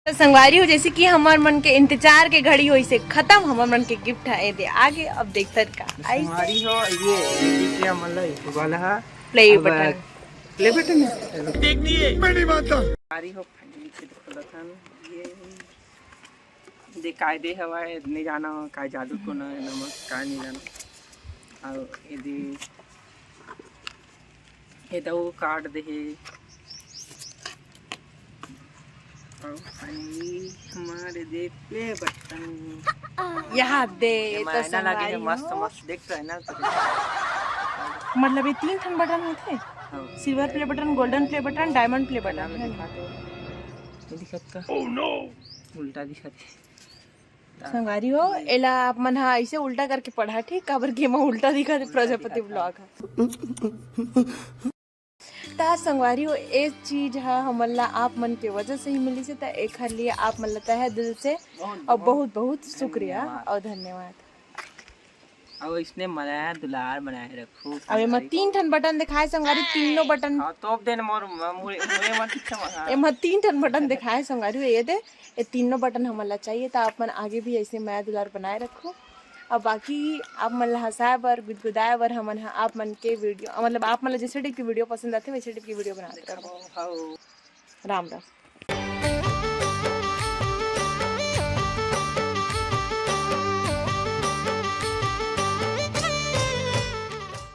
तो संगवारी हो जैसे कि हमार मन के इंतजार के घड़ी हो से खत्म हमार मन के गिफ्ट है दे आगे अब देख का संगवारी हो ये देखिए मतलब वाला प्ले बटन है देख दिए मैं नहीं मानता संगवारी हो फाइनली से देखलथन ये कायदे हवाए नहीं जाना काय जादू को ना नमक काय नहीं जाना और ये दो कार्ड दे हमारे दे प्ले बटन यहाँ दे तो ना लगे मस्त मस्त देख रहे ना मतलब ये 3 ठन बटन होते silver play button golden play button diamond play button दिखत ओह नो उल्टा दिखत संगवारी हो एला आप मन हा ऐसे उल्टा करके पढ़ा ठीक काबर के मैं उल्टा दिखत प्रजापति ब्लॉग है ता संगवारी हो एक चीज है हमला आप मन के वजह से ही मिली से ता एक हर लिए आप मन लगता है दिल से और बहुत बहुत शुक्रिया और धन्यवाद अब इसने मनाया दुलार बनाए रखो अब मैं 3 ठन बटन दिखाए संगवारी तीनों बटन तोप देन मोर मुरे मत दिखा मैं 3 ठन बटन दिखाए संगवारी ये दे ये तीनों बटन हमला चाहिए था आप मन आगे भी ऐसे माया दुलार बनाए रखो और बाकी आप मन हंसाए बर गुदगुदाए बर हमन आप मन के वीडियो मतलब आप मन जैसे टाइप की वीडियो पसंद आते वैसे टाइप की वीडियो बनाते रहो राम राम।